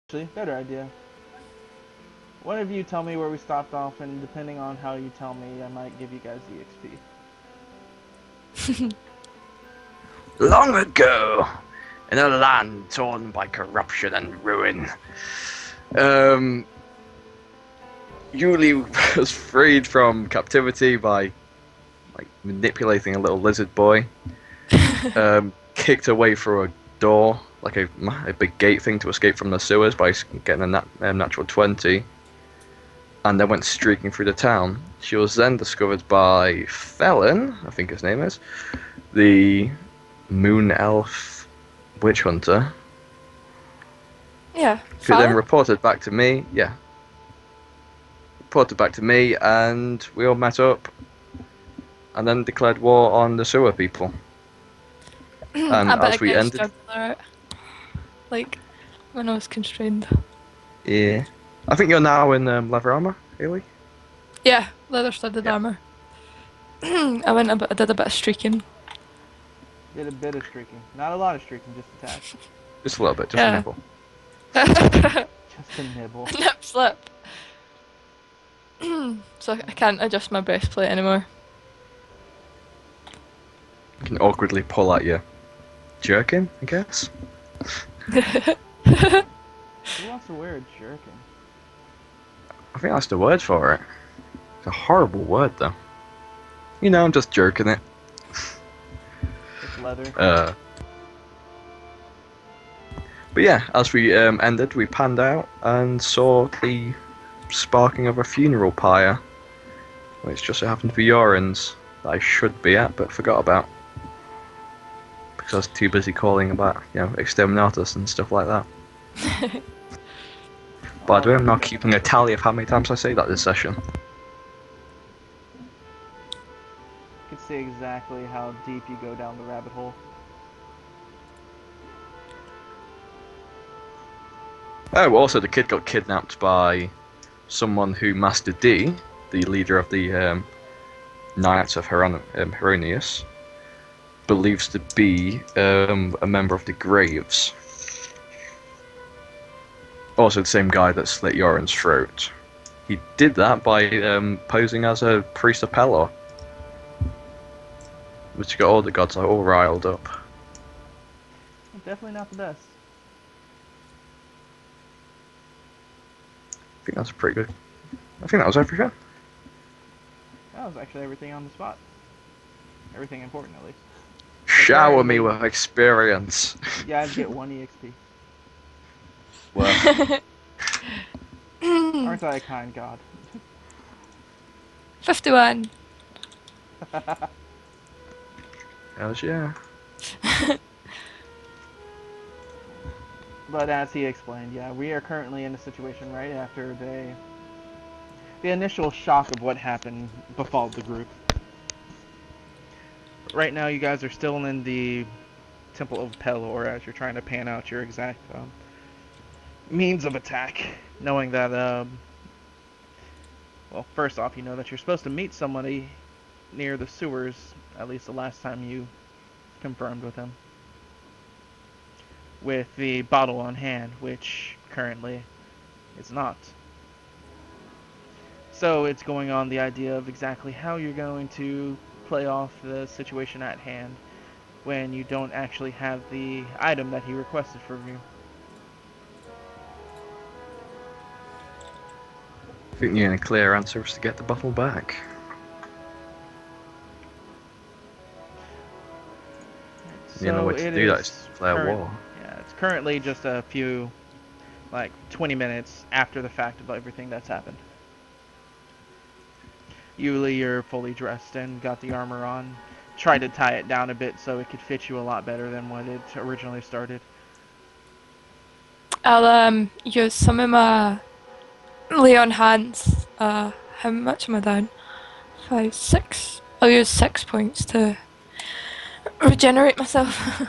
Actually, better idea. One of you tell me where we stopped off, and depending on how you tell me, I might give you guys the XP. Long ago, in a land torn by corruption and ruin, um, Yuli was freed from captivity by manipulating a little lizard boy. Kicked away through a door, like a big gate thing to escape from the sewers by getting a natural 20, and then went streaking through the town. She was then discovered by Felon, I think his name is, the moon elf witch hunter, Yeah, who then Fallon? reported back to me. Yeah, reported back to me, and we all met up, and then declared war on the sewer people. And I bet as we against ended, juggler out. Like, when I was constrained. yeah, I think you're now in leather armor, Haley. Yeah, leather studded Yeah, armor. I did a bit of streaking. Did a bit of streaking. Not a lot of streaking, just a tad. just a little bit, just a Yeah. nibble. Just a nibble. Nip slip. So I can't adjust my breastplate anymore. You can awkwardly pull out your jerkin, I guess. Who wants to wear a jerkin? I think that's the word for it. It's a horrible word, though. You know, I'm just jerking it. It's leather. But yeah, as we ended, we panned out and saw the sparking of a funeral pyre, which just so happened to be Yoren's, that I should be at but forgot about. Because I was too busy calling about, Exterminatus and stuff like that. By the way, I'm not keeping a tally of how many times I say that this session. You can see exactly how deep you go down the rabbit hole. Oh, also the kid got kidnapped by someone who Master D, the leader of the Knights of Heronius, believes to be a member of the Graves. Also the same guy that slit Yoren's throat. He did that by posing as a priest of Pelor, which got all the gods all riled up. Definitely not the best. I think that's pretty good. I think that was everything. That was actually everything on the spot. Everything important, at least. Shower me with experience. You guys get 1 EXP. Well, Aren't I a kind god? 51. hells yeah. But as he explained, yeah, we are currently in a situation right after the initial shock of what happened befall the group. Right now, you guys are still in the Temple of Pelor as you're trying to pan out your exact means of attack, knowing that, well, first off, you know that you're supposed to meet somebody near the sewers, at least the last time you confirmed with him, with the bottle on hand, which currently is not. So it's going on the idea of exactly how you're going to play off the situation at hand when you don't actually have the item that he requested from you. I think the only clear answer is to get the bottle back. The only way to do that is to declare war. Yeah, it's currently just a few, like 20 minutes after the fact of everything that's happened. Yuli, you're fully dressed and got the armor on. Tried to tie it down a bit so it could fit you a lot better than what it originally started. I'll use some of my lay on hands. How much am I down? 5, 6. I'll use 6 points to regenerate myself.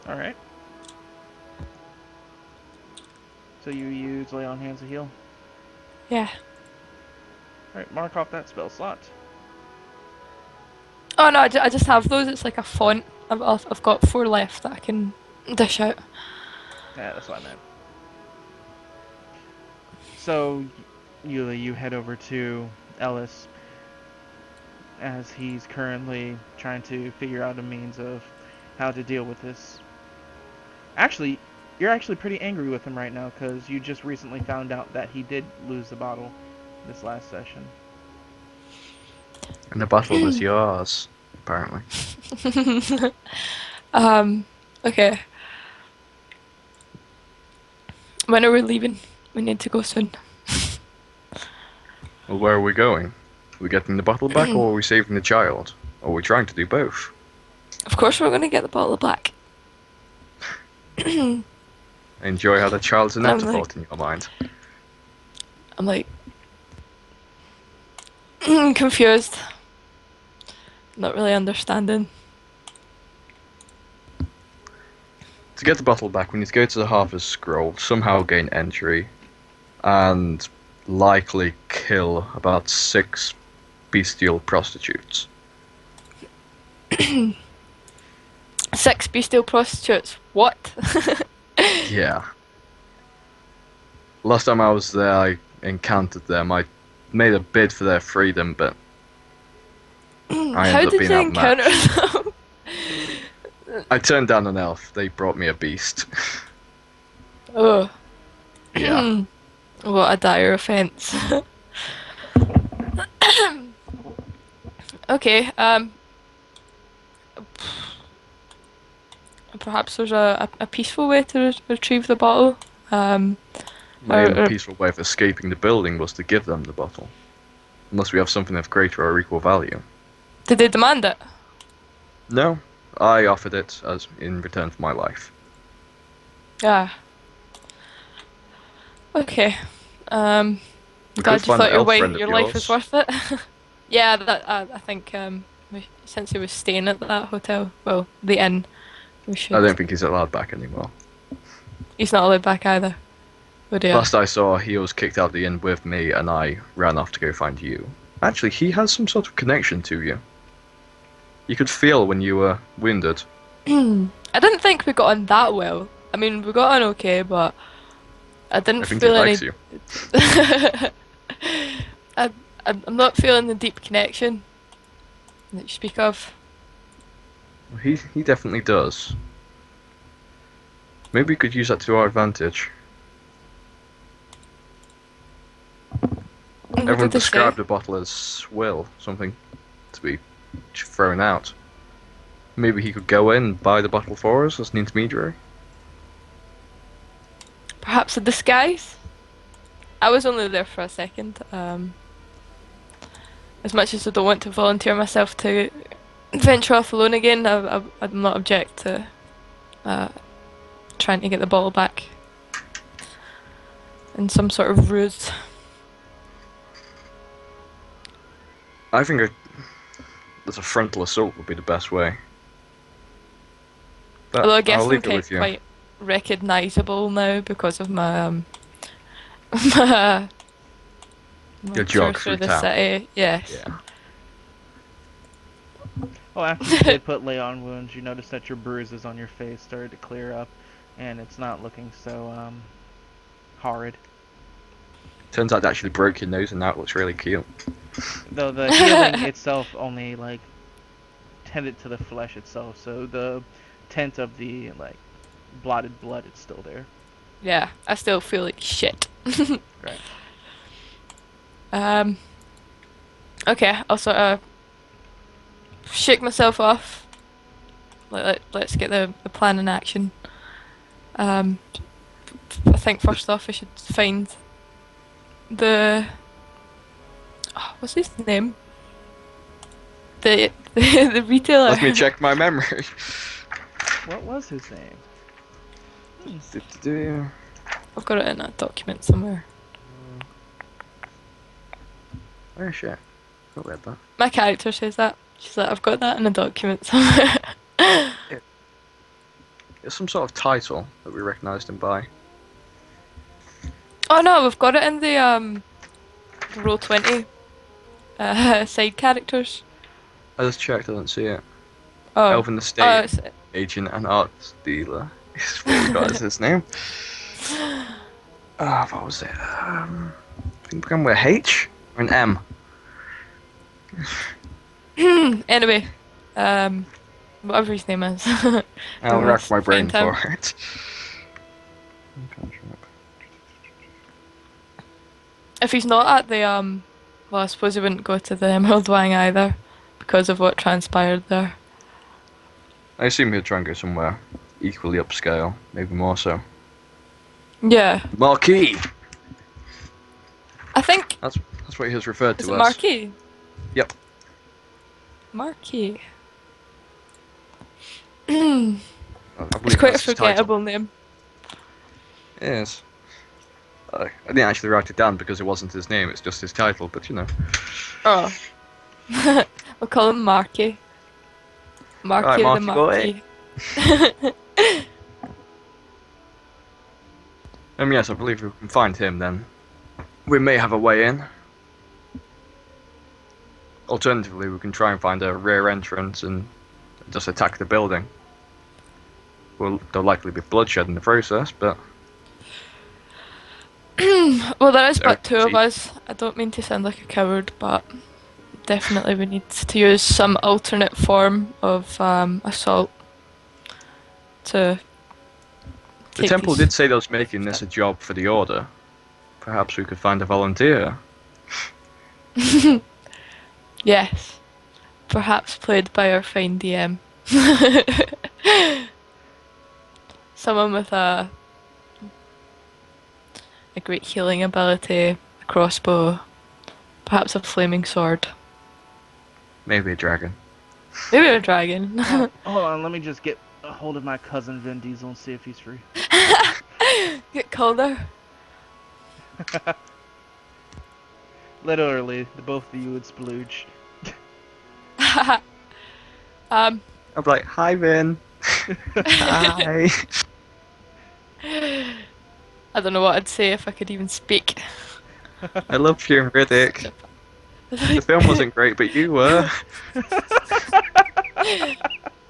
Alright. So you use Lay on Hands to heal? Yeah. Alright, mark off that spell slot. Oh no, I just have those. It's like a font. I've got 4 left that I can dish out. Yeah, that's what I meant. So, you head over to Ellis as he's currently trying to figure out a means of how to deal with this. Actually, you're actually pretty angry with him right now because you just recently found out that he did lose the bottle this last session. And the bottle was yours, apparently. Okay. When are we leaving? We need to go soon. Well, where are we going? Are we getting the bottle back, or are we saving the child? Or are we trying to do both? Of course we're gonna get the bottle back. I enjoy how the child's an I'm afterthought in your mind. I'm like confused. Not really understanding. To get the bottle back, we need to go to the Harvest Scroll, somehow gain entry, and likely kill about 6 bestial prostitutes. 6 bestial prostitutes. What? Yeah. Last time I was there, I encountered them. I made a bid for their freedom, but I How ended up did being you encounter outmatched. them? I turned down an elf. They brought me a beast. Oh. Yeah. What a dire offence. Okay, perhaps there's a peaceful way to retrieve the bottle. My only or- peaceful way of escaping the building was to give them the bottle. Unless we have something of greater or equal value. Did they demand it? No, I offered it as in return for my life. Yeah. Okay. We Glad could you find thought an your elf friend of your life was yours. worth it. Yeah, that I think since he was staying at that hotel, well, the inn, we should. I don't think he's allowed back anymore. He's not allowed back either. Oh dear. Last I saw, he was kicked out of the inn with me, and I ran off to go find you. Actually, he has some sort of connection to you. You could feel when you were wounded. I didn't think we got on that well. I mean, we got on okay, but I didn't I think he feel any. likes you. I'm not feeling the deep connection that you speak of. He definitely does. Maybe we could use that to our advantage. What Everyone did they say? described the bottle as swill, something to be thrown out. Maybe he could go in and buy the bottle for us as an intermediary. Perhaps a disguise? I was only there for a second. As much as I don't want to volunteer myself to venture off alone again, I'm not object to trying to get the bottle back in some sort of ruse. I think that a frontal assault would be the best way. But Although I guess I'll I'm leave it with you. quite recognisable now because of my my Your tour jog through through the town. city. Yes. Yeah. Oh, after you did put lay on wounds, you notice that your bruises on your face started to clear up, and it's not looking so horrid. Turns out they actually broke your nose and now it looks really cute. Though the healing itself only like tended to the flesh itself, so the tint of the like blotted blood is still there. Yeah, I still feel like shit. Right. Okay, I'll sort of shake myself off. Let's get the plan in action. I think first off we should find the what's his name? The retailer. Let me check my memory. What was his name? I've got it in a document somewhere. Oh shit. I read that. My character says that. She's like, I've got that in a document somewhere. It's some sort of title that we recognised him by. Oh no, we've got it in the Roll20 side characters. I just checked, I didn't see it. Oh, Elven Estate oh, it's, Agent and Arts Dealer. It's what we got as his name. What was it? I think it began with a H or an M. Anyway, whatever his name is. I'll We rack must my brain find for him. it. If he's not at the well, I suppose he wouldn't go to the Emerald Wang either, because of what transpired there. I assume he'll try and go somewhere equally upscale, maybe more so. Yeah, Marquis! I think That's what he was referred is to it as. Marquis? Yep. Marquis. I It's believe quite a that's his title. forgettable name. Yes. I didn't actually write it down because it wasn't his name, it's just his title, but you know. Oh. We'll call him Marquis. Marquis the Marquis boy. Marquis. Yes, I believe if we can find him then we may have a way in. Alternatively, we can try and find a rear entrance and just attack the building. Well, there'll likely be bloodshed in the process, but Well, there is but two of cheap. us. I don't mean to sound like a coward, but definitely we need to use some alternate form of assault to The take temple these- did say they was making this a job for the order. Perhaps we could find a volunteer. Yes, perhaps played by our fine DM. Someone with a great healing ability, a crossbow, perhaps a flaming sword, Maybe a dragon. maybe a dragon. Hold on, let me just get a hold of my cousin Vin Diesel and see if he's free. Get colder. Literally, the both of you would splooge. um, I'd be like, hi Vin. Hi. I don't know what I'd say if I could even speak. I love you, Riddick. The film wasn't great, but you were.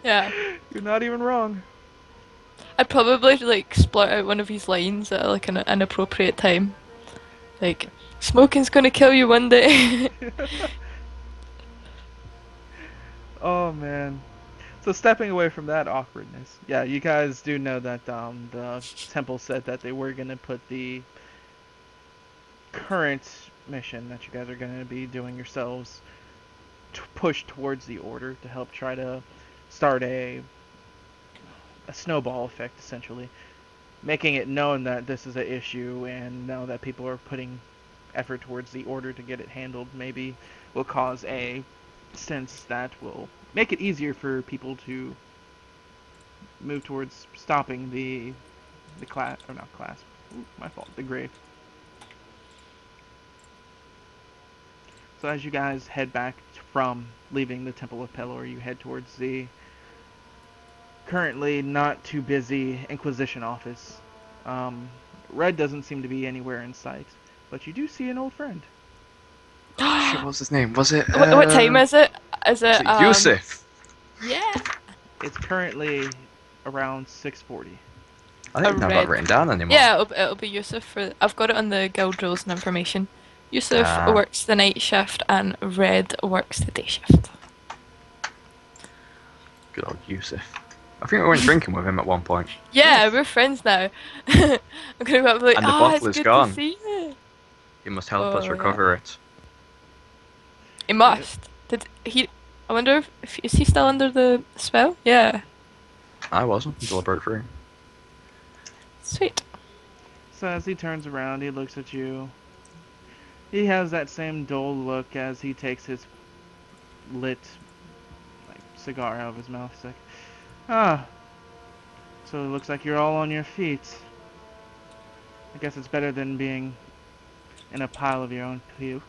Yeah, You're not even wrong. I'd probably like splurt out one of his lines at like an inappropriate time, like smoking's gonna kill you one day. Oh man. So stepping away from that awkwardness, yeah, you guys do know that the temple said that they were gonna put the current mission that you guys are gonna be doing yourselves push towards the order to help try to start a snowball effect, essentially, making it known that this is an issue and now that people are putting effort towards the order to get it handled. Maybe will cause a sense that will make it easier for people to move towards stopping the class, or not class, ooh, my fault, the grave. So as you guys head back from leaving the Temple of Pelor, you head towards the currently not too busy Inquisition office. Red doesn't seem to be anywhere in sight, but you do see an old friend. Shit, what was his name? Was it? What time is it? Is Was it it Yusuf? Yeah. It's currently around 6:40. I didn't have that Red. written down anymore. Yeah, it'll be Yusuf. I've got it on the guild rules and information. Yusuf Ah. works the night shift and Red works the day shift. Good old Yusuf. I think we went drinking with him at one point. Yeah, we're friends now. I'm gonna be like, And the oh, bottle it's is good gone. to see you. He must help us Oh, yeah. recover it. He must. Did he? I wonder if is he still under the spell? Yeah. I wasn't until I broke free. Sweet. So as he turns around, he looks at you. He has that same dull look as he takes his lit cigar out of his mouth. He's like, ah, so it looks like you're all on your feet. I guess it's better than being in a pile of your own puke.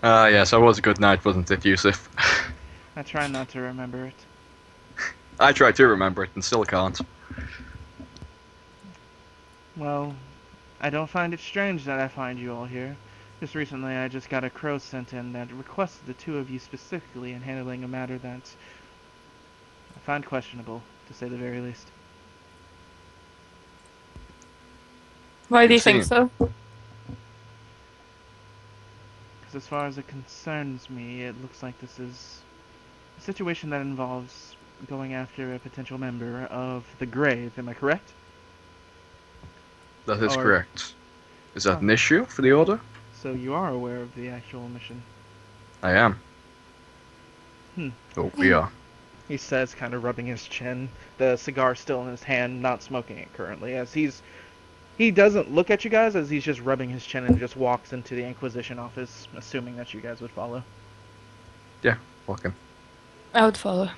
Yes, that was a good night, wasn't it, Yusuf? I try not to remember it. I tried to remember it and still can't. Well, I don't find it strange that I find you all here. Just recently I just got a crow sent in that requested the two of you specifically in handling a matter that find questionable, to say the very least. Why do You've you think seen- so? Because as far as it concerns me, it looks like this is a situation that involves going after a potential member of the Grave. Am I correct? That is Or- correct. Is that Oh. an issue for the Order? So you are aware of the actual mission. I am. Hmm. Oh, we are. He says, kind of rubbing his chin, the cigar still in his hand, not smoking it currently, as he doesn't look at you guys, as he's just rubbing his chin and just walks into the Inquisition office, assuming that you guys would follow. Walking. I would follow.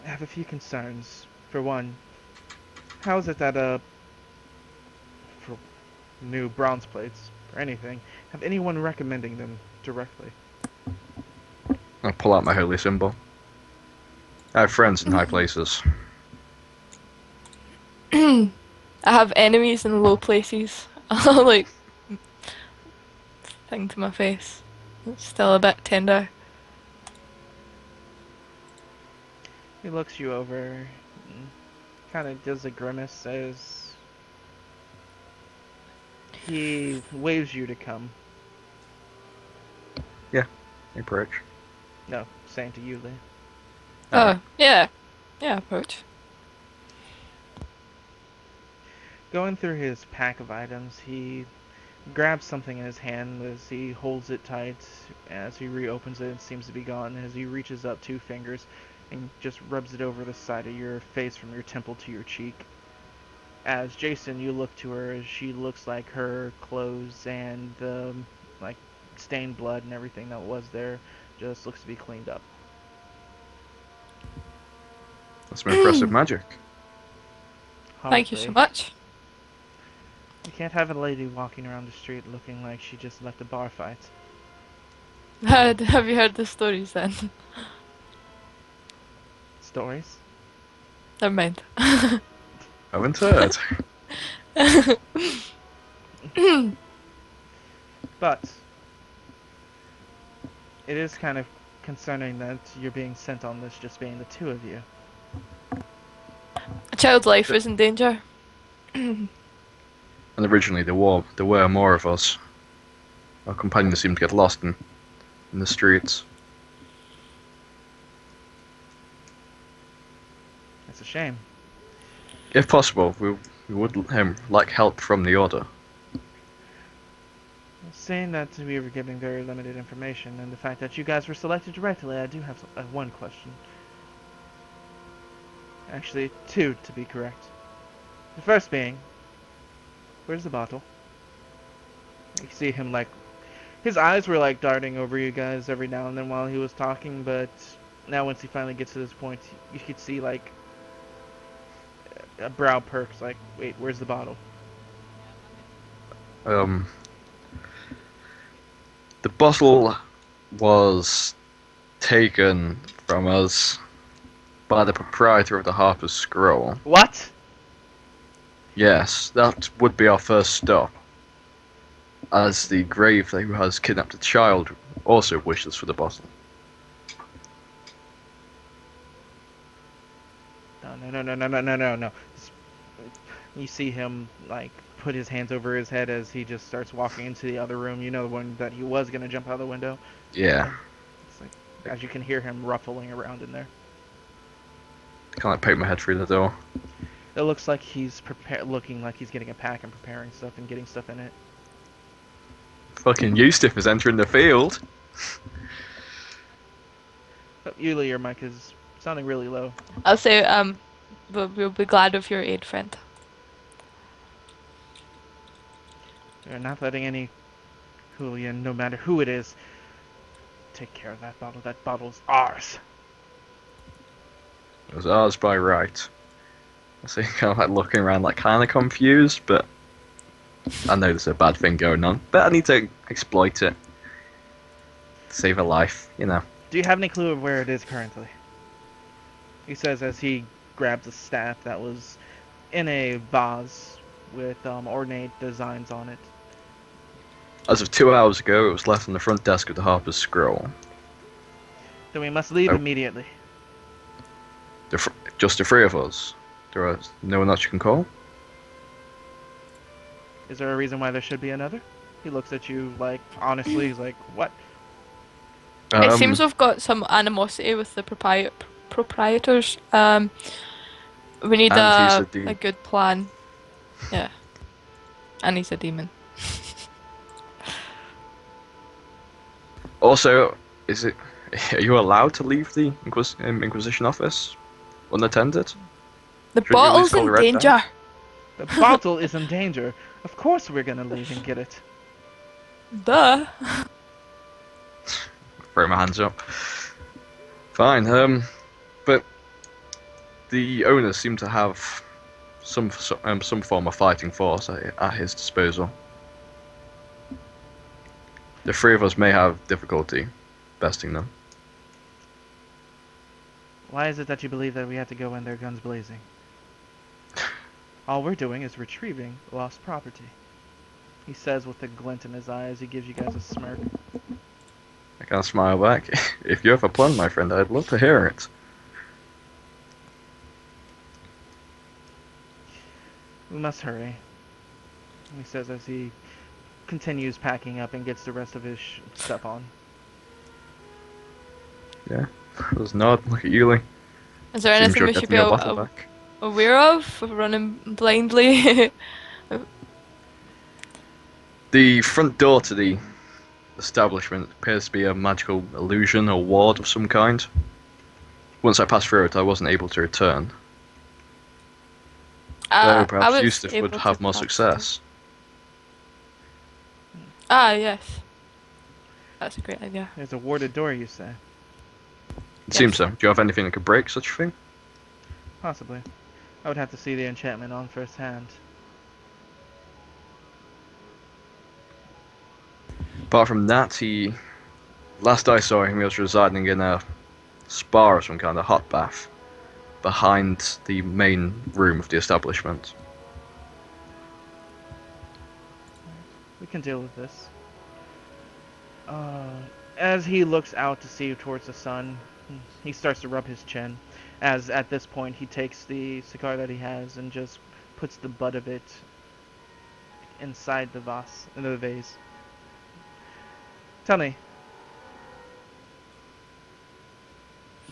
I have a few concerns. For one, how is it that, for new bronze plates, or anything, have anyone recommending them directly? I'll pull out my holy symbol. I have friends in high places. I have enemies in low places. I'll like thing to my face. It's still a bit tender. He looks you over, kind of does a grimace as he waves you to come. Hey, Perch. No, saying to you, Lee. Oh, yeah. Yeah, approach. Going through his pack of items, he grabs something in his hand as he holds it tight. As he reopens it, it seems to be gone. As he reaches up 2 fingers and just rubs it over the side of your face from your temple to your cheek. As Jason, you look to her as she looks like her clothes and the like stained blood and everything that was there just looks to be cleaned up. That's some impressive magic. Thank you so Honestly, much. you can't have a lady walking around the street looking like she just left a bar fight. Have you heard the stories then? Stories? Never mind. Haven't heard. But it is kind of concerning that you're being sent on this just being the 2 of you. A child's life is in danger. And originally there were more of us. Our companions seemed to get lost in the streets. It's a shame. If possible, we would like help from the Order. Seeing that we were giving very limited information and the fact that you guys were selected directly, I do have one question. Actually, 2 to be correct. The first being, where's the bottle? You see him like, his eyes were like darting over you guys every now and then while he was talking, but now once he finally gets to this point, you could see like a brow perks like, wait, where's the bottle? The bottle was taken from us by the proprietor of the Harper's Scroll. What? Yes, that would be our first stop. As the grave who has kidnapped a child also wishes for the bottle. No. You see him like put his hands over his head as he just starts walking into the other room. You know, the one that he was gonna jump out the window. Yeah, It's like, as you can hear him ruffling around in there. I can't like poke my head through the door. It looks like he's looking like he's getting a pack and preparing stuff and getting stuff in it. Fucking Eustace is entering the field. But Yuli, your mic is sounding really low. I'll say, we'll be glad of your aid, friend. You're not letting any hooligan, no matter who it is, take care of that bottle. That bottle's ours. It was ours by right. I see kind of like looking around like kind of confused, but I know there's a bad thing going on. But I need to exploit it. To save a life, you know. Do you have any clue of where it is currently? He says as he grabs a staff that was in a vase with ornate designs on it. As of 2 hours ago, it was left on the front desk of the Harper's Scroll. Then we must leave Oh. immediately. Just the three of us. There is no one else you can call. Is there a reason why there should be another? He looks at you like, honestly, he's like, what? It seems we've got some animosity with the proprietors. We need And he's a a demon. good plan. Yeah. And he's a demon. Also, are you allowed to leave the Inquisition office unattended? The Shouldn't you at bottle's least call in the Red danger. The bottle is in danger. Of course we're gonna leave and get it. Duh. Throw my hands up. Fine. But the owners seem to have some form of fighting force at his disposal. The three of us may have difficulty besting them. Why is it that you believe that we have to go in there guns blazing? All we're doing is retrieving lost property. He says with a glint in his eye as he gives you guys a smirk. I can't smile back. If you have a plan, my friend, I'd love to hear it. We must hurry, he says as he continues packing up and gets the rest of his stuff on. Yeah. Does nod. Look at you, Lee. Is there Seems anything you're we should getting be your bottle back. aware of? We're running blindly. The front door to the establishment appears to be a magical illusion or ward of some kind. Once I passed through it, I wasn't able to return. Though I perhaps was Eustace would able have to more pass success. Ah, yes. That's a great idea. There's a warded door, you say? It seems so. Do you have anything that could break such a thing? Possibly. I would have to see the enchantment on first hand. Apart from that, last I saw him, he was residing in a spa or some kind of hot bath behind the main room of the establishment. We can deal with this. As he looks out to see towards the sun, he starts to rub his chin. As at this point he takes the cigar that he has and just puts the butt of it inside the vase. Tell me,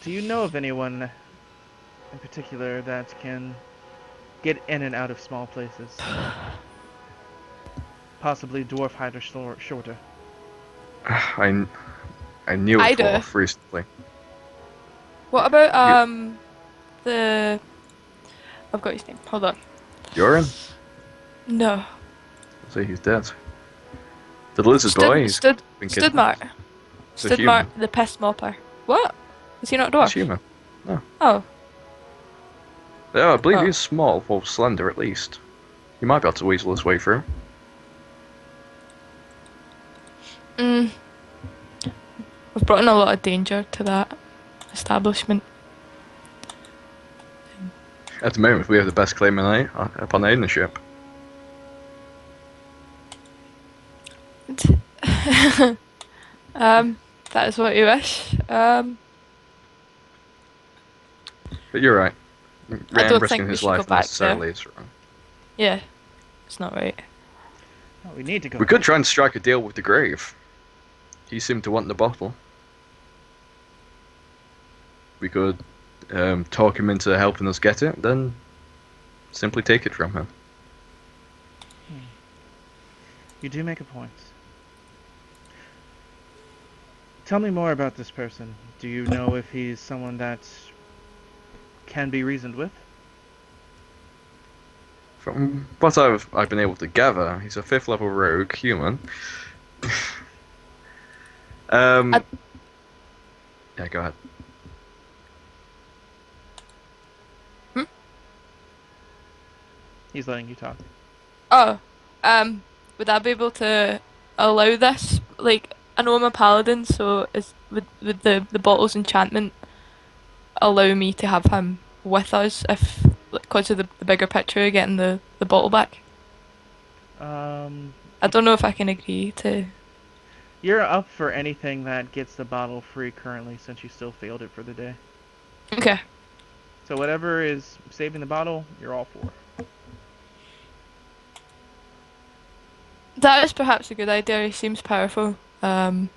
do you know of anyone in particular that can get in and out of small places? Possibly dwarf height or shorter. I knew I it do. off recently. What about the? I've got his name. Hold on. Yorin? No. See, he's dead. The lizard boy, he's been kidnapped. Studmark. He's a Studmark, human. the pest mopper. What? Is he not a He's dwarf? human. Oh. Yeah, I believe Oh. he's small, or slender at least. He might be able to weasel his way through. Mm. We've brought in a lot of danger to that establishment. At the moment, we have the best claim upon ownership. That is what you wish. But you're right. I don't Risking think we his should go life back unnecessarily is wrong. Yeah, it's not right. Oh, we need to go. We could try and strike a deal with the grave. He seemed to want the bottle. We could talk him into helping us get it, then simply take it from him. You do make a point. Tell me more about this person. Do you know if he's someone that can be reasoned with? From what I've been able to gather, he's a 5th level rogue human. Yeah, go ahead. He's letting you talk. Oh, would I be able to allow this? Like, I know I'm a paladin, so would the bottle's enchantment allow me to have him with us if, because of the bigger picture of getting the bottle back? I don't know if I can agree to. You're up for anything that gets the bottle free currently, since you still failed it for the day. Okay. So whatever is saving the bottle, you're all for. That is perhaps a good idea. He seems powerful. I'd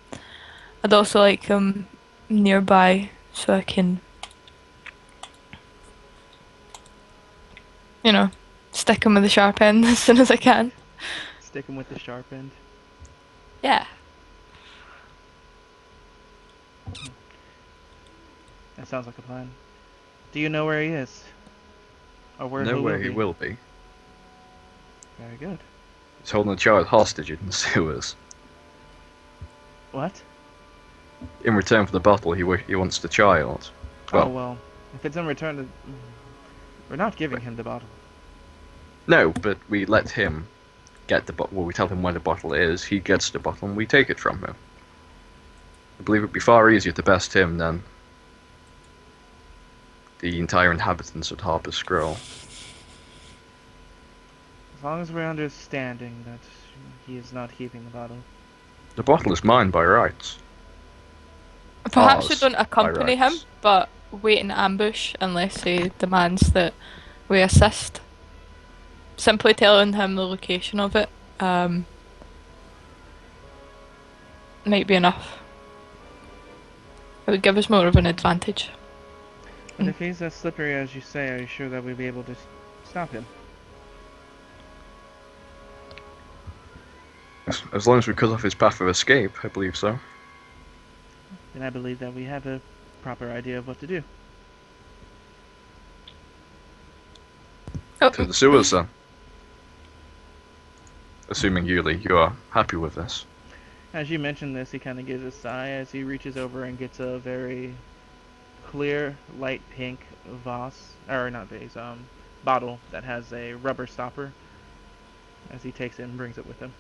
also like him nearby so I can, you know, stick him with a sharp end as soon as I can. Sticking with the sharp end. Yeah. That sounds like a plan. Do you know where he is? Or where he Know will where be? he will be. Very good. He's holding a child hostage in the sewers. What? In return for the bottle, he wants the child. Oh, Well, well. If it's in return to... We're not giving him the bottle. no, but we let him get the bottle. Well, we tell him where the bottle is. He gets the bottle, and we take it from him. I believe it'd be far easier to best him than the entire inhabitants of Harper's Scroll. As long as we're understanding that he is not keeping the bottle. The bottle is mine by rights. Perhaps we Ours, don't by accompany him, rights. but wait in ambush unless he demands that we assist. Simply telling him the location of it might be enough. It would give us more of an advantage. But if he's as slippery as you say, are you sure that we'd be able to stop him? As long as we cut off his path of escape, I believe so. Then I believe that we have a proper idea of what to do. To the sewers, then. Assuming, Yuli, you are happy with this. As you mention this, he kind of gives a sigh as he reaches over and gets a very clear, light pink vase, or not vase, bottle that has a rubber stopper. As he takes it and brings it with him.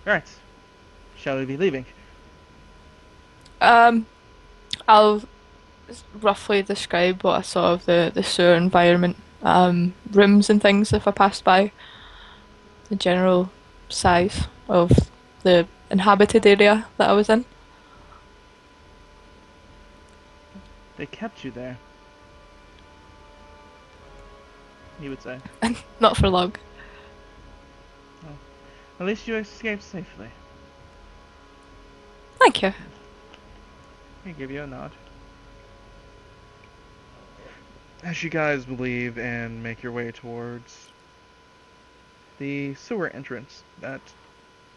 Right. Shall we be leaving? I'll roughly describe what I saw of the sewer environment, rooms and things if I passed by. The general size of the inhabited area that I was in. They kept you there. He would say. Not for long. At least you escaped safely. Thank you. I give you a nod. As you guys leave and make your way towards the sewer entrance that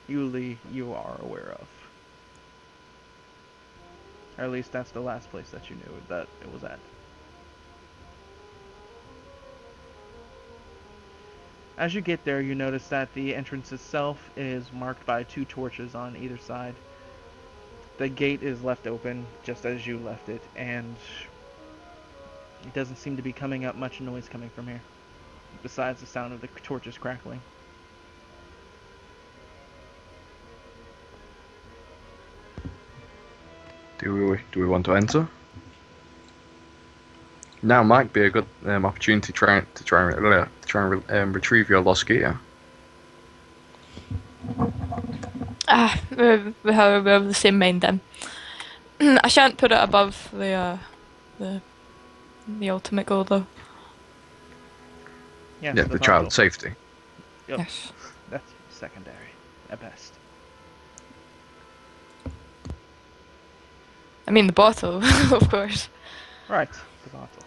you are aware of. Or at least that's the last place that you knew that it was at. As you get there, you notice that the entrance itself is marked by 2 torches on either side. The gate is left open just as you left it, and it doesn't seem to be coming up much noise coming from here, besides the sound of the torches crackling. Do we want to enter? Now might be a good opportunity to try and retrieve your lost gear. We have the same mind then. I shan't put it above the ultimate goal though. Yes, Yeah, the bottle. child's safety. Yep. Yes. That's secondary, at best. I mean the bottle, of course. Right, the bottle.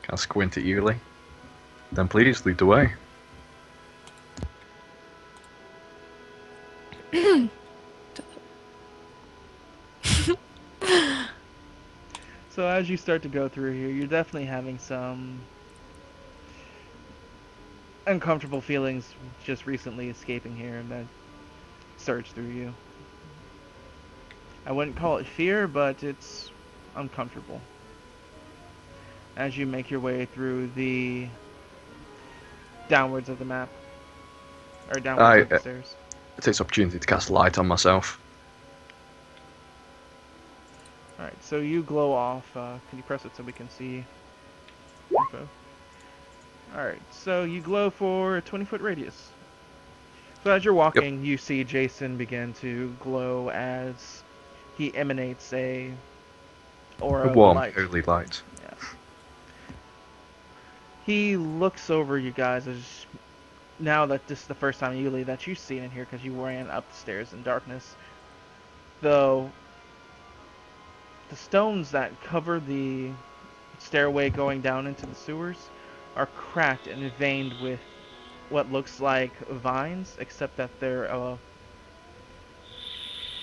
Can I squint at Yuli? Then please lead the way. So as you start to go through here, you're definitely having some uncomfortable feelings just recently escaping here and that surge through you. I wouldn't call it fear, but it's uncomfortable. As you make your way through the downwards of the map, or downwards of the stairs. It takes opportunity to cast light on myself. Alright, so you glow off. Can you press it so we can see info? Alright, so you glow for a 20-foot radius. So as you're Yep. walking, you see Jason begin to glow as he emanates a A aura of warm, light. holy light. Yeah. He looks over you guys as now that this is the first time, Yuli, that you've seen in here because you ran up the stairs in darkness. Though the stones that cover the stairway going down into the sewers are cracked and veined with what looks like vines, except that they're a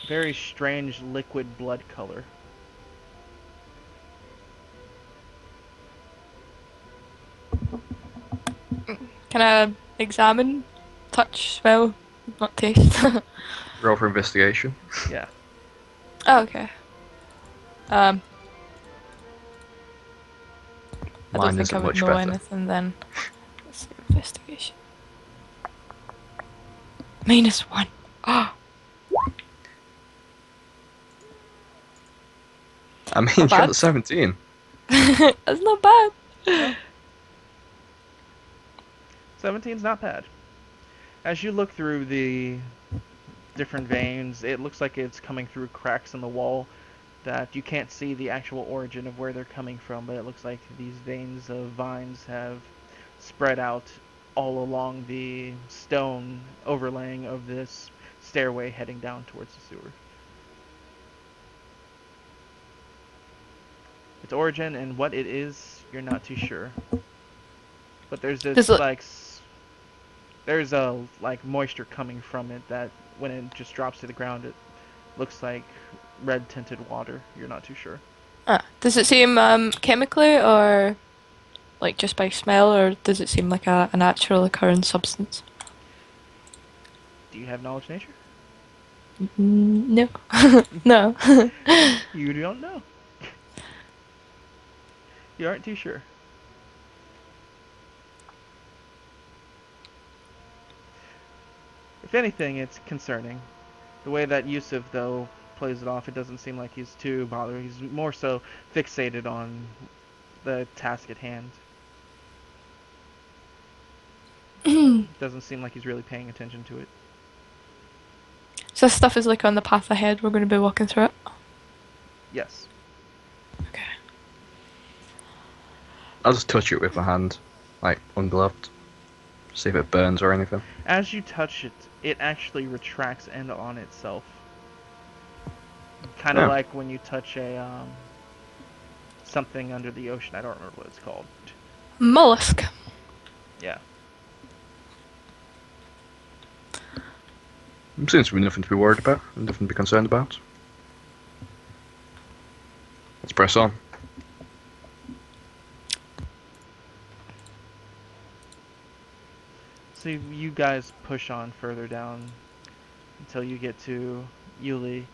very strange liquid blood color. Can I examine, touch, smell, not taste? Roll for investigation. Yeah. Oh, okay. I don't Mine think I isn't would much know better. anything then. Let's see, investigation. -1. Ah, I mean, not you got bad. the 17. That's not bad. No. 17's not bad. As you look through the different veins, it looks like it's coming through cracks in the wall that you can't see the actual origin of where they're coming from, but it looks like these veins of vines have spread out all along the stone overlaying of this stairway heading down towards the sewer. Its origin and what it is, you're not too sure. But there's Does this it like there's a like moisture coming from it that when it just drops to the ground it looks like red tinted water. You're not too sure. does it seem chemically or like just by smell, or does it seem like a natural occurring substance? Do you have knowledge nature? No. No. You don't know. You aren't too sure. If anything, it's concerning. The way that Yusuf, though, plays it off, it doesn't seem like he's too bothered. He's more so fixated on the task at hand. Doesn't seem like he's really paying attention to it. So this stuff is like on the path ahead. We're going to be walking through it. Yes. Okay. I'll just touch it with my hand, like ungloved. See if it burns or anything. As you touch it, it actually retracts in on itself. Kind of Yeah. like when you touch a something under the ocean. I don't remember what it's called. Mollusk. Yeah. Seems to be nothing to be worried about, nothing to be concerned about. Let's press on. So you guys push on further down until you get to Yuli,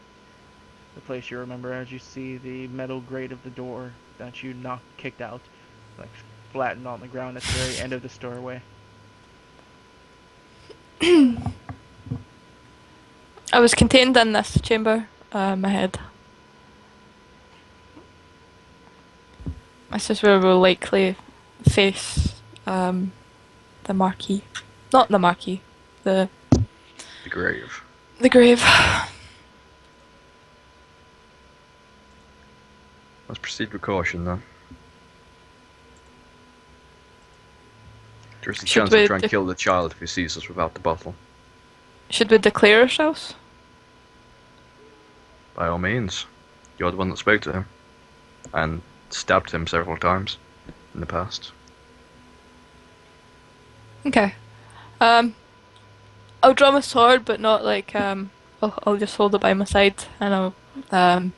the place you remember as you see the metal grate of the door that you kicked out, like flattened on the ground at the very end of the doorway. I was contained in this chamber. My head. This is where we'll likely face the Marquis. Not the Marquis. The The grave. grave. Let's proceed with caution then. There's a Should chance we he'll try and de- kill the child if he sees us without the bottle. Should we declare ourselves? By all means. You're the one that spoke to him. And stabbed him several times in the past. Okay. I'll draw my sword, but not like I'll just hold it by my side and I'll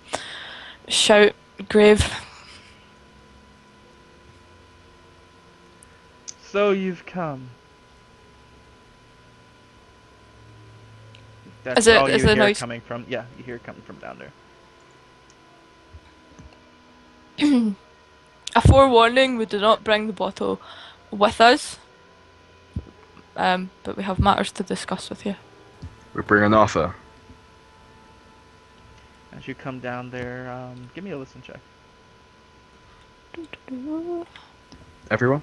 shout grave. So you've come. That's Is it- all is you the hear noise- coming from. Yeah, you hear it coming from down there. A forewarning: we do not bring the bottle with us. But we have matters to discuss with you. We bring an offer. As you come down there, give me a listen check. Everyone?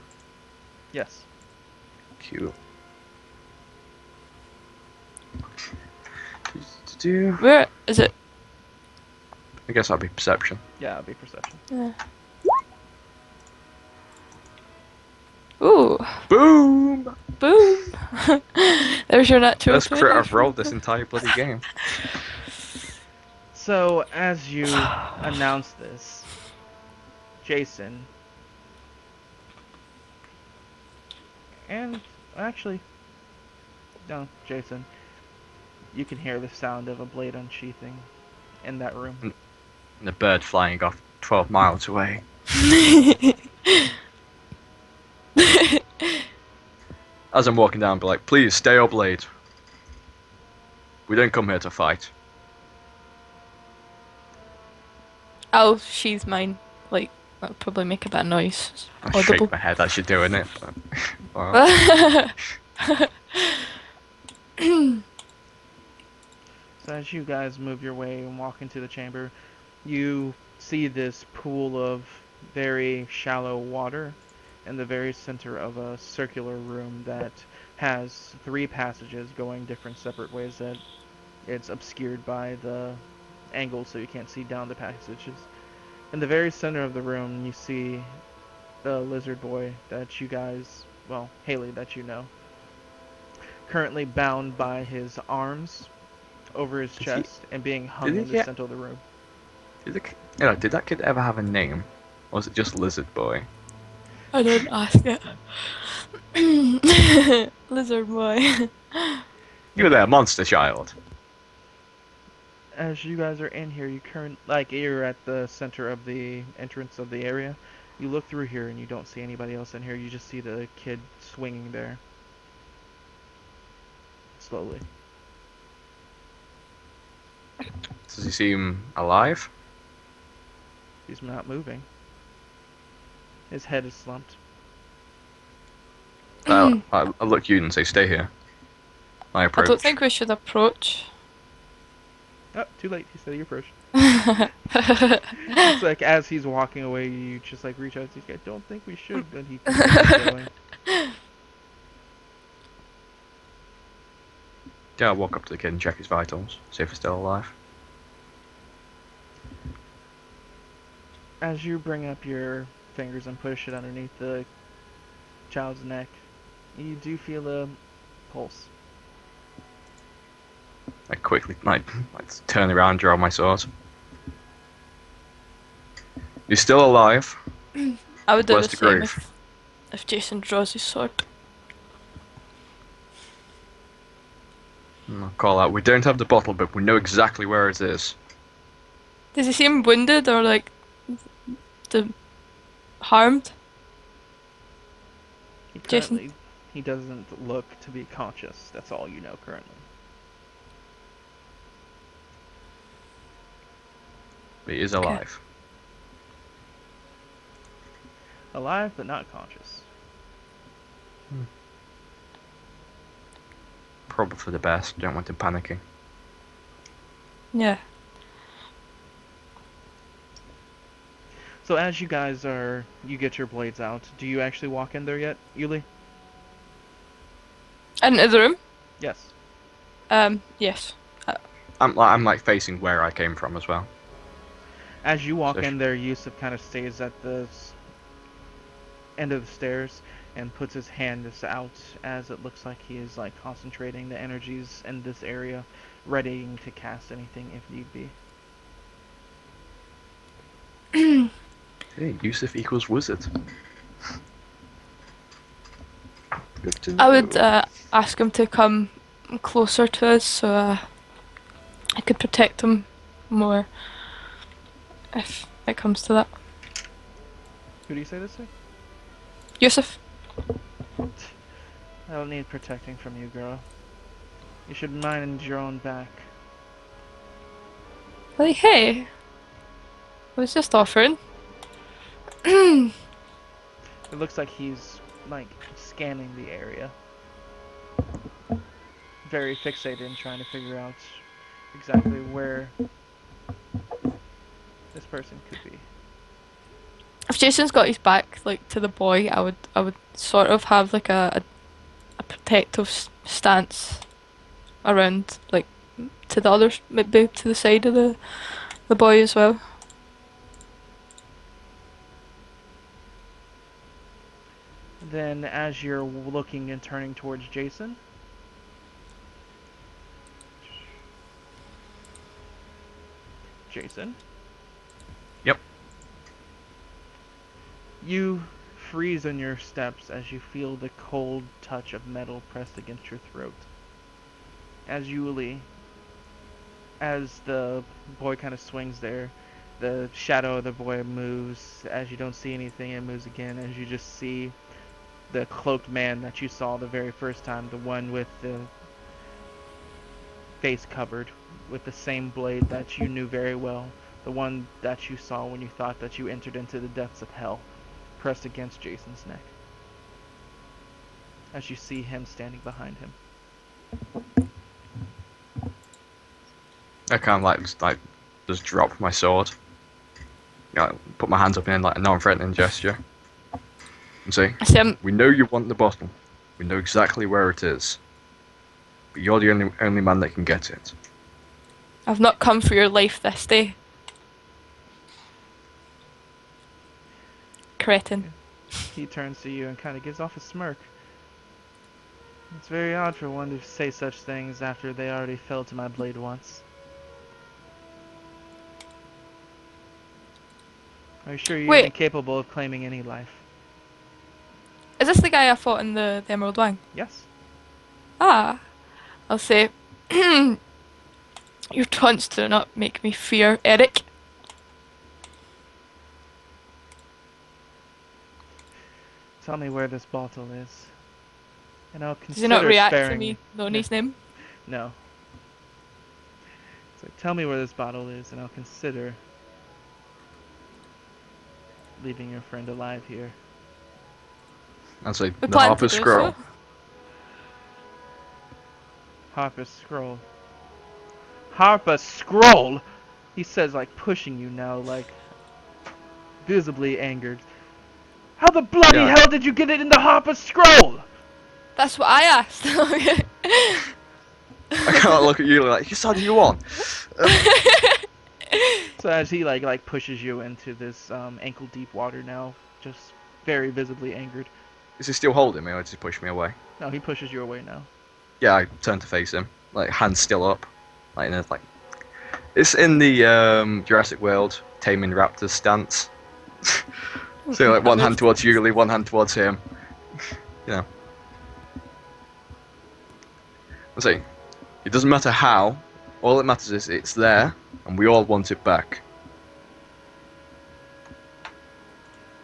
Yes. Cute. Do- Where is it? I guess that'd be perception. Yeah, it'll be perception. Ooh, Boom! boom! There's your natural Best crit 20. I've rolled this entire bloody game. So, as you announce this, Jason, and actually, no, Jason, you can hear the sound of a blade unsheathing in that room. And the bird flying off 12 miles away. As I'm walking down, I'll be like, please stay up late. We don't come here to fight. I'll sheathe mine. Like, that'll probably make a bit of noise. I Audible. shake my head as you're doing it. But, alright. So as you guys move your way and walk into the chamber, you see this pool of very shallow water in the very center of a circular room that has 3 passages going different separate ways that it's obscured by the angle so you can't see down the passages. In the very center of the room you see the lizard boy that you guys, well, Haley that you know, currently bound by his arms over his Did he- chest and being hung did he in the get- center of the room. Did that kid ever have a name? Or was it just Lizard Boy? I didn't ask it. Lizard boy. You were there, monster child. As you guys are in here, you're at the center of the entrance of the area. You look through here and you don't see anybody else in here. You just see the kid swinging there. Slowly. Does he seem alive? He's not moving. His head is slumped. I look at you and say, stay here. I I approach. don't think we should approach. Oh, too late. He said you approached. It's like as he's walking away, you just like reach out to this guy. Don't think we should, and he keeps going. Yeah, I'll walk up to the kid and check his vitals, see if he's still alive. As you bring up your fingers and push it underneath the child's neck, you do feel a pulse. I quickly turn around, draw my sword. He's still alive. I would do Where's the the same grave? if Jason draws his sword. I'll call out. We don't have the bottle, but we know exactly where it is. Does he seem wounded or like harmed? Jason? Currently, he doesn't look to be conscious. That's all you know currently. But he is alive. Alive, but not conscious. Probably for the best. Don't want him panicking. Yeah. So as you guys you get your blades out, do you actually walk in there yet, Yuli? Into the room? Yes. Yes. I'm like facing where I came from as well. As you walk So in there, Yusuf kind of stays at the end of the stairs and puts his hand out as it looks like he is like concentrating the energies in this area, readying to cast anything if need be. Hey, Yusuf equals wizard. Good to I would know. ask him to come closer to us so I could protect him more if it comes to that. Who do you say this to? Yusuf? I don't need protecting from you, girl. You should mind your own back. Like, hey. I was just offering. It looks like he's like scanning the area. Very fixated in trying to figure out exactly where this person could be. If Jason's got his back like to the boy, I would sort of have like a protective stance around like to the others, maybe to the side of the boy as well. Then, as you're looking and turning towards Jason, Yep. you freeze on your steps as you feel the cold touch of metal pressed against your throat. As Yuli, as the boy kind of swings there, the shadow of the boy moves. As you don't see anything, it moves again. As you just see the cloaked man that you saw the very first time, the one with the face covered, with the same blade that you knew very well, the one that you saw when you thought that you entered into the depths of hell, pressed against Jason's neck. As you see him standing behind him. I kind of like just drop my sword. Put my hands up in like a non-threatening gesture. And say, I see him. we know you want the bottle. We know exactly where it is. But you're the only man that can get it. I've not come for your life this day. Cretin. He turns to you and kind of gives off a smirk. It's very odd for one to say such things after they already fell to my blade once. Are you sure you're Wait. even capable of claiming any life? Is this the guy I fought in the Emerald Wang? Yes. Ah. I'll say, your taunts do not make me fear Eric. Tell me where this bottle is, and I'll Does consider he not react to sparing me you. knowing No. his name? No. It's like, tell me where this bottle is, and I'll consider leaving your friend alive here. And say, We the plan to Harper's do Scroll. so. Harper's Scroll. Harper's Scroll! He says, like, pushing you now, like, visibly angered. How the bloody Yeah. hell did you get it in the Harper's Scroll? That's what I asked. I can't look at you like, whose side are you on? So as he, like pushes you into this, ankle-deep water now, just very visibly angered. Is he still holding me or does he push me away? No, he pushes you away now. Yeah, I turn to face him, like hands still up, like it's in the Jurassic World taming raptors stance. So like one hand towards Yuli, one hand towards him. You know. I say, it doesn't matter how. All that matters is it's there, and we all want it back.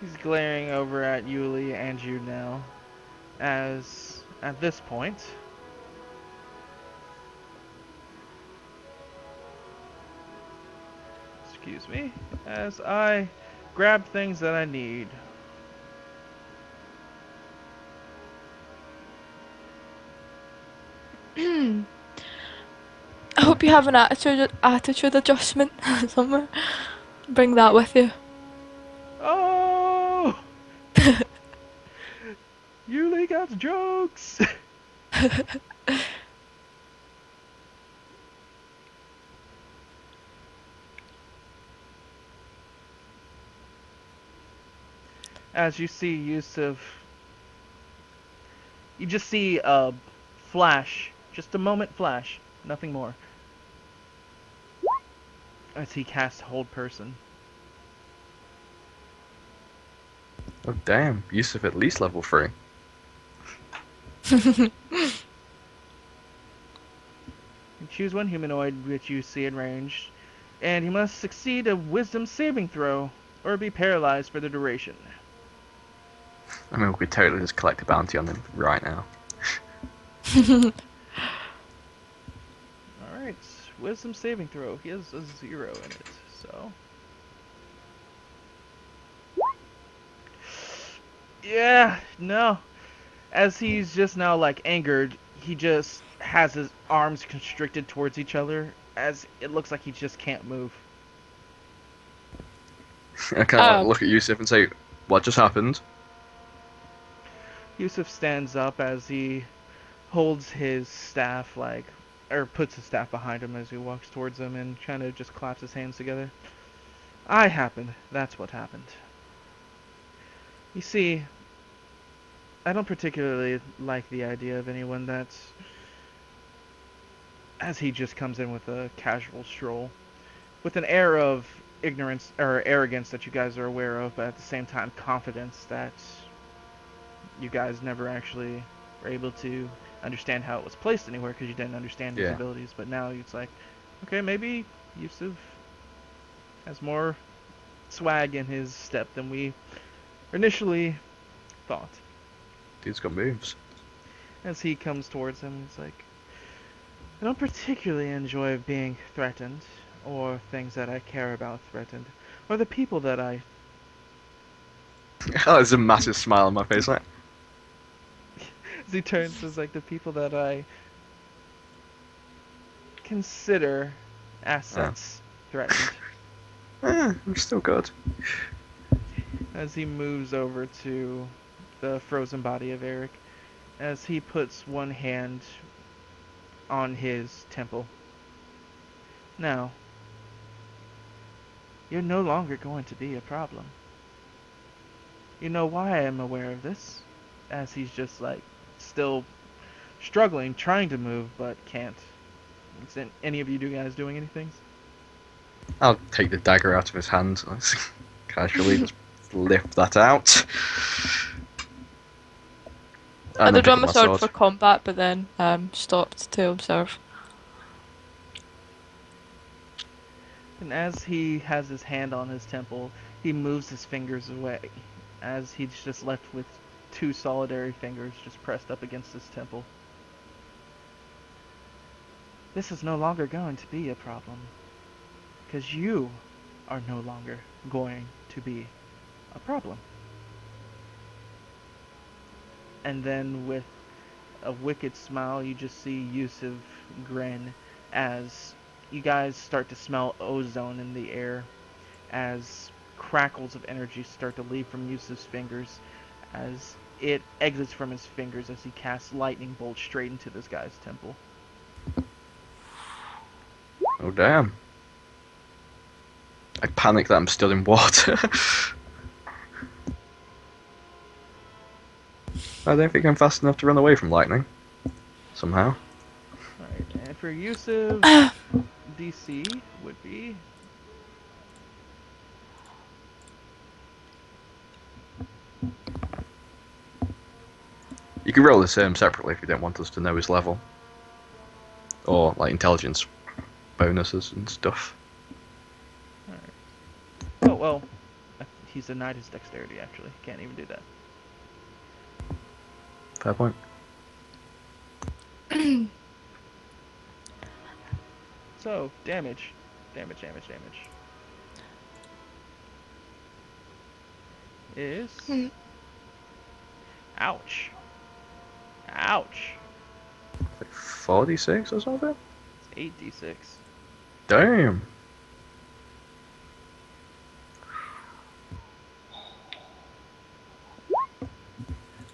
He's glaring over at Yuli and you now, as at this point, excuse me, as I grab things that I need. I hope you have an attitude adjustment somewhere. Bring that with you. Oh! Yuli got jokes! As you see Yusuf, you just see a flash, just a moment flash, nothing more, as he casts Hold Person. Oh damn, Yusuf at least level 3. You choose one humanoid which you see in range, and he must succeed a wisdom saving throw, or be paralyzed for the duration. I mean, we could totally just collect a bounty on him right now. Alright, wisdom saving throw. He has a 0 in it, so. Yeah, no. As he's just now, like, angered, he just has his arms constricted towards each other, as it looks like he just can't move. I kind of like Oh. look at Yusuf and say, "What just happened?" Yusuf stands up as he holds his staff, like, or puts his staff behind him as he walks towards them and kind of just claps his hands together. I happened. That's what happened. You see, I don't particularly like the idea of anyone that's, as he just comes in with a casual stroll, with an air of ignorance or arrogance that you guys are aware of, but at the same time confidence that you guys never actually were able to understand how it was placed anywhere because you didn't understand his Yeah. abilities. But now it's like, okay, maybe Yusuf has more swag in his step than we initially thought. Dude's got moves. As he comes towards him, he's like, I don't particularly enjoy being threatened, or things that I care about threatened, or the people that I. Oh, there's a massive smile on my face. Like, As he turns, is like the people that I consider assets threatened. I'm still good. As he moves over to the frozen body of Eric, as he puts one hand on his temple. Now, you're no longer going to be a problem. You know why I am aware of this? As he's just like still struggling, trying to move, but can't. Is any of you guys doing anything? I'll take the dagger out of his hand. Casually, just lift that out. I'd And then have pick drawn up my my sword sword. for combat, but then stopped to observe. And as he has his hand on his temple, he moves his fingers away, as he's just left with two solitary fingers just pressed up against his temple. This is no longer going to be a problem, because you are no longer going to be a problem. And then with a wicked smile, you just see Yusuf grin as you guys start to smell ozone in the air, as crackles of energy start to leave from Yusuf's fingers, as it exits from his fingers as he casts lightning bolts straight into this guy's temple. Oh damn! I panic that I'm still in water. I don't think I'm fast enough to run away from lightning. Somehow. Alright, and for Yusuf, DC would be. You can roll this separately if you don't want us to know his level. Or, like, intelligence bonuses and stuff. Oh, well, he's denied his dexterity, actually. Can't even do that. Fair point. So, damage. Is. Ouch. Ouch. Like 46 or something? It's 8d6. Damn!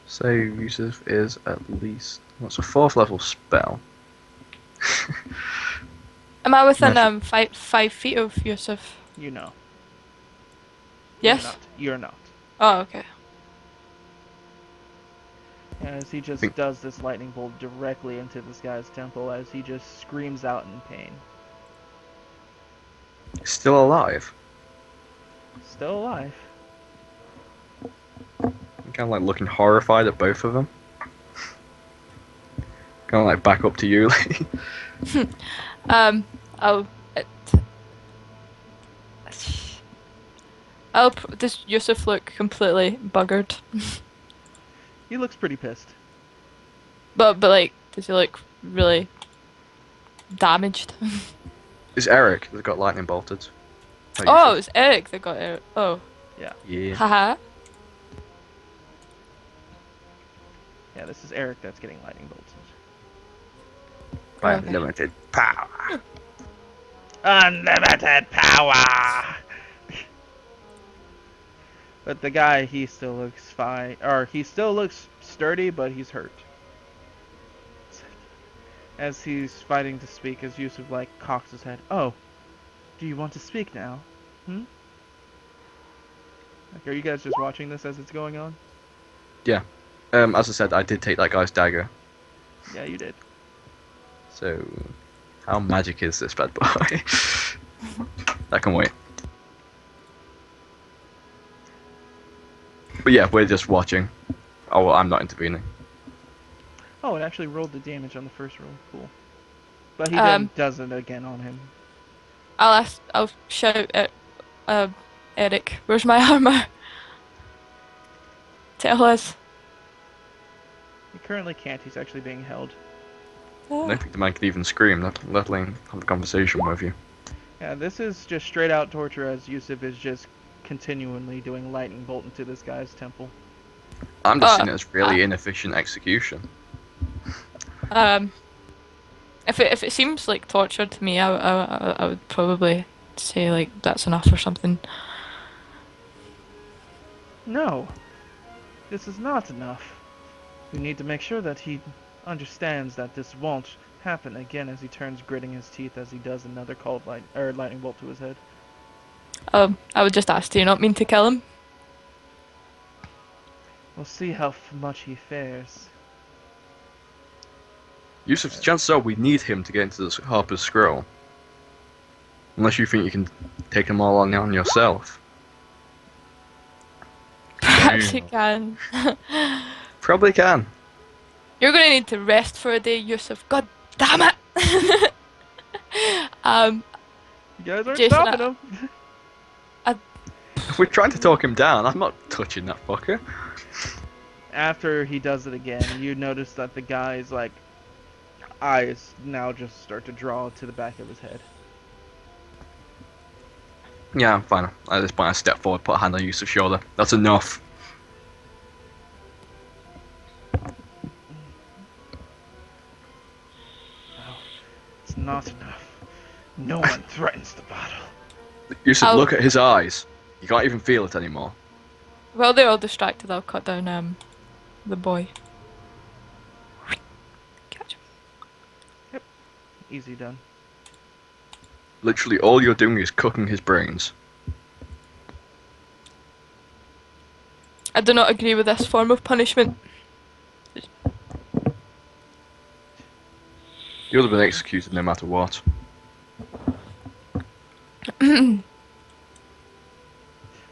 So Yusuf is at least what's a 4th level spell? Am I within Measure- 5 feet of Yusuf? You know. Yes. You're not. Oh, okay. As he just Think- does this lightning bolt directly into this guy's temple as he just screams out in pain. Still alive. Still alive. Kind of like looking horrified at both of them. Kind of like back up to you. I'll. Does Yusuf look completely buggered? He looks pretty pissed. But like, does he look really damaged? It's Eric that got lightning bolted. Not Oh, Yusuf. it's Eric that got it. Oh, Yeah. haha. Yeah, this is Eric that's getting lightning bolted. By Okay. unlimited power. Unlimited power! But the guy, he still looks fine, or he still looks sturdy, but he's hurt. As he's fighting to speak, as Yusuf like cocks his head. Oh, do you want to speak now? Hmm? Like, are you guys just watching this as it's going on? As I said, I did take that guy's dagger. Yeah, you did. So, how magic is this bad boy? That can wait. But yeah, we're just watching. Oh, well, I'm not intervening. Oh, it actually rolled the damage on the first roll. Cool. But he Um, then does it again on him. I'll shout at Eric, where's my armor? Tell us. He currently can't. He's actually being held. I don't think the man can even scream, let alone have a conversation with you. Yeah, this is just straight out torture as Yusuf is just continually doing lightning bolt into this guy's temple. I'm just seeing it as really inefficient execution. If it seems like torture to me, I would probably say like that's enough or something. No, this is not enough. We need to make sure that he understands that this won't happen again as he turns gritting his teeth as he does another lightning bolt to his head. I would just ask, do you not mean to kill him? We'll see how much he fares. Yusuf, the chances are we need him to get into this Harper's Scroll. Unless you think you can take them all on yourself. Perhaps you can. Probably can. You're gonna need to rest for a day, Yusuf. God damn it! You guys aren't Jason, stopping him. We're trying to talk him down. I'm not touching that fucker. After he does it again, you notice that the guy's like eyes now just start to draw to the back of his head. Yeah, I'm fine. At this point, I step forward, put a hand on Yusuf's shoulder. That's enough. No, it's not enough. No one threatens the battle. Yusuf, look at his eyes. You can't even feel it anymore. While they're all distracted, I'll cut down the boy. Catch him. Easy done. Literally, all you're doing is cooking his brains. I do not agree with this form of punishment. You would have been executed no matter what.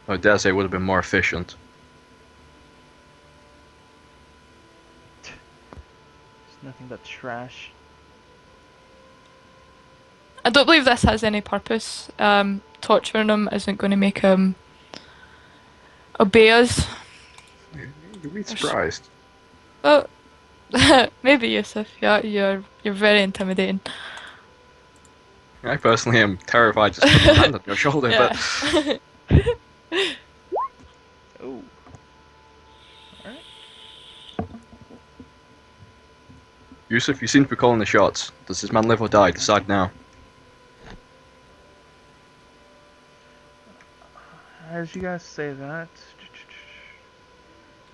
I dare say it would have been more efficient. It's nothing but trash. I don't believe this has any purpose. Torturing him isn't going to make him obey us. You'd be surprised. Well, maybe Yusuf. Yeah, you're very intimidating. I personally am terrified just to put my hand on your shoulder, Yeah. but Oh. Alright. Yusuf, you seem to be calling the shots. Does this man live or die? Decide now. As you guys say that,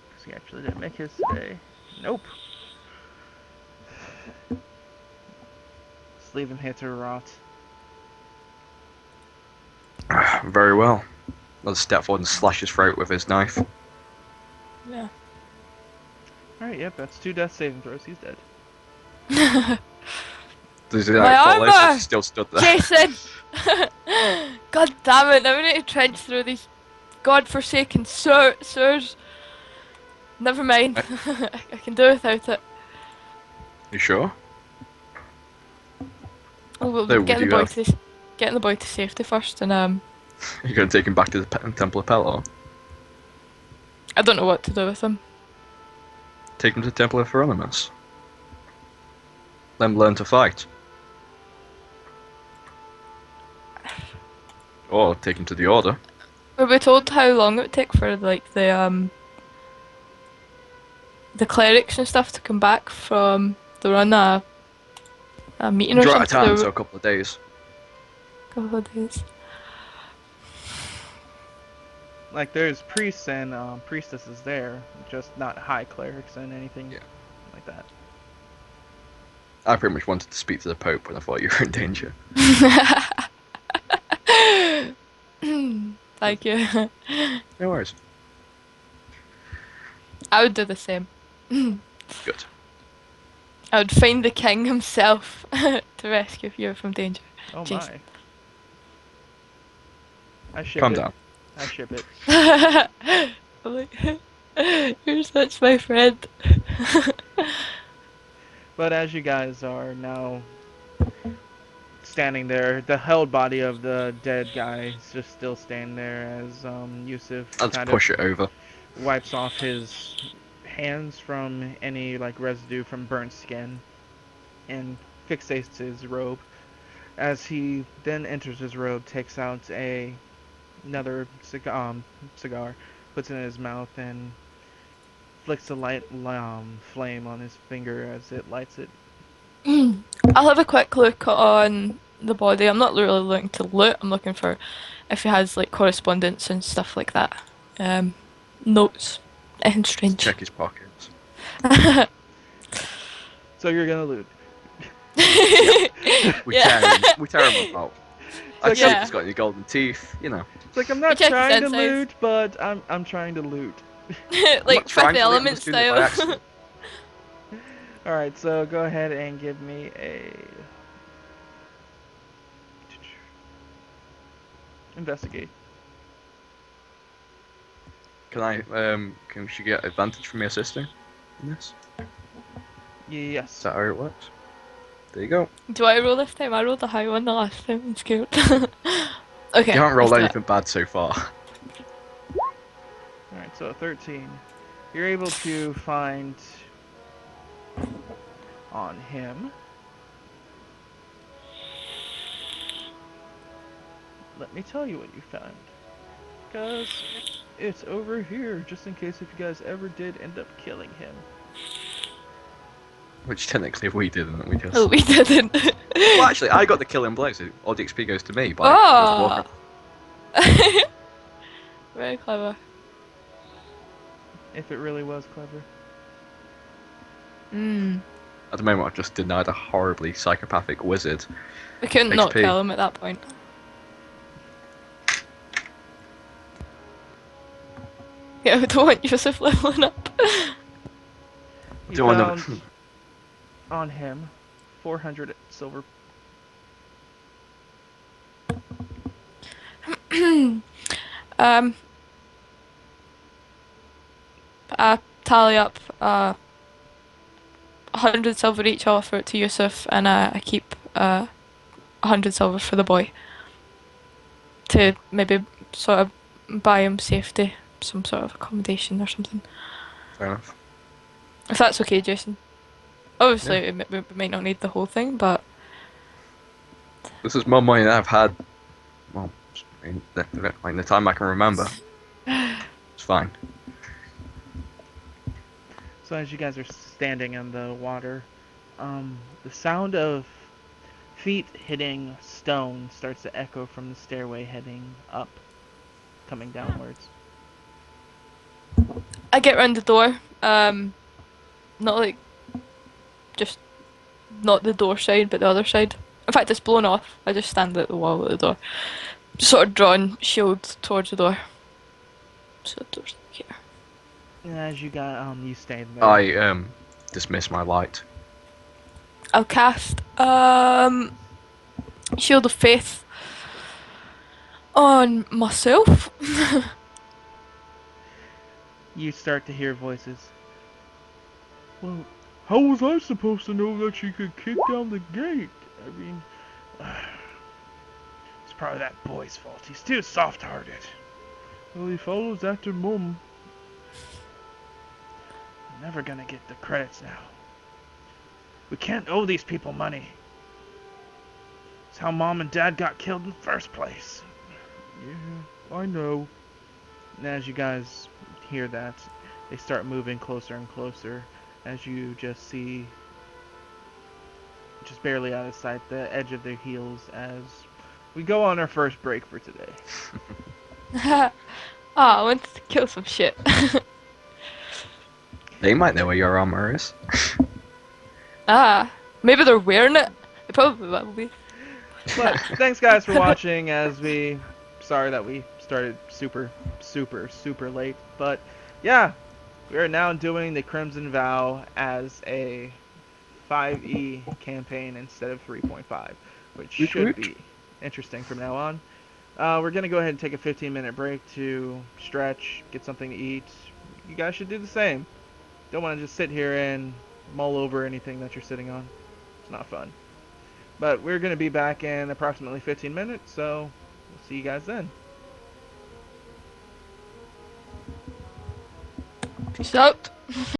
because he actually didn't make his today. Nope. Just leave him here to rot. Very well. Let's step forward and slash his throat with his knife. Yeah. Alright, yep, that's 2 death saving throws. He's dead. Does he My fall out? armor! He's still stood there. Jason! God damn it! Now we need to trench through these godforsaken sewers. Never mind. I can do without it. You sure? Oh, we'll So, get would the you boy to getting the boy to safety first, and You're gonna take him back to the Temple of Pelor? I don't know what to do with him. Take him to the Temple of Hieronymus. Let him learn to fight. Or take him to the Order. Were we told how long it would take for like the clerics and stuff to come back from the run a meeting or Draw out of something? town, so a couple of days. Couple of days. Like there's priests and priestesses there, just not high clerics and anything Yeah. like that. I pretty much wanted to speak to the Pope when I thought you were in danger. Thank you. No worries. I would do the same. Good. I would find the king himself to rescue you from danger. Oh Jason. my. I ship Calm it. down. I ship it. I'm like, you're such my friend. But as you guys are now standing there, the held body of the dead guy is just still standing there as Yusuf Let's kind of push it over. wipes off his hands from any like residue from burnt skin and fixates his robe. As he then enters his robe, takes out another cigar, puts it in his mouth, and flicks a light flame on his finger as it lights it. I'll have a quick look on the body. I'm not really looking to loot. I'm looking for if he has like correspondence and stuff like that. Notes. Anything strange. Check his pockets. So you're gonna loot. We tear him apart. I see Yeah. if he's got any golden teeth, you know. It's like I'm not check his trying to senses. loot, but I'm trying to loot. Like trying Fifth to loot, I'm Element just doing it by style. accident. All right, so go ahead and give me a investigate. Can she get advantage from me assisting in this? Is Yes. that how it works? There you go. Do I roll this time? I rolled a high one the last time. I'm scared. Okay. You haven't rolled let's do it. anything bad so far. All right, so 13. You're able to find on him. Let me tell you what you found. Because it's over here, just in case if you guys ever did end up killing him. Which technically we didn't. We just. Oh, we didn't. Well, actually, I got the killing blow, so all the XP goes to me. By Oh. Very clever. If it really was clever. Mm. At the moment, I've just denied a horribly psychopathic wizard. We couldn't not XP. kill him at that point. Yeah, we don't want Yusuf leveling up. You Do I found know? on him 400 silver. Tally up 100 silver each. I offer it to Yusuf, and I keep 100 silver for the boy to maybe sort of buy him safety, some sort of accommodation or something. Fair enough. If that's okay, Jason. Obviously, we might not need the whole thing, but This is more money than I've had. Well, in the time I can remember. It's fine. So as you guys are standing in the water, the sound of feet hitting stone starts to echo from the stairway heading up, coming downwards. I get round the door. Not like just not the door side, but the other side. In fact, it's blown off. I just stand at the wall at the door, sort of drawn shield towards the door. So the door's here. And as you got you stay there. I dismiss my light. I'll cast Shield of Faith on myself. You start to hear voices. Well, how was I supposed to know that she could kick down the gate? I mean, it's probably that boy's fault. He's too soft-hearted. Well, he follows after Mum. I'm never gonna get the credits now. We can't owe these people money. It's how Mom and Dad got killed in the first place. Yeah, I know. And as you guys hear that, they start moving closer and closer as you just see, just barely out of sight, the edge of their heels as we go on our first break for today. I wanted to kill some shit. They might know where your armor is. Maybe they're wearing it. They probably will be. But thanks guys for watching. Sorry that we started super late, but yeah, we are now doing the Crimson Vow as a 5e campaign instead of 3.5, which should be interesting from now on. We're gonna go ahead and take a 15-minute break to stretch, get something to eat. You guys should do the same. Don't want to just sit here and mull over anything that you're sitting on. It's not fun. But we're going to be back in approximately 15 minutes, so we'll see you guys then. Peace out.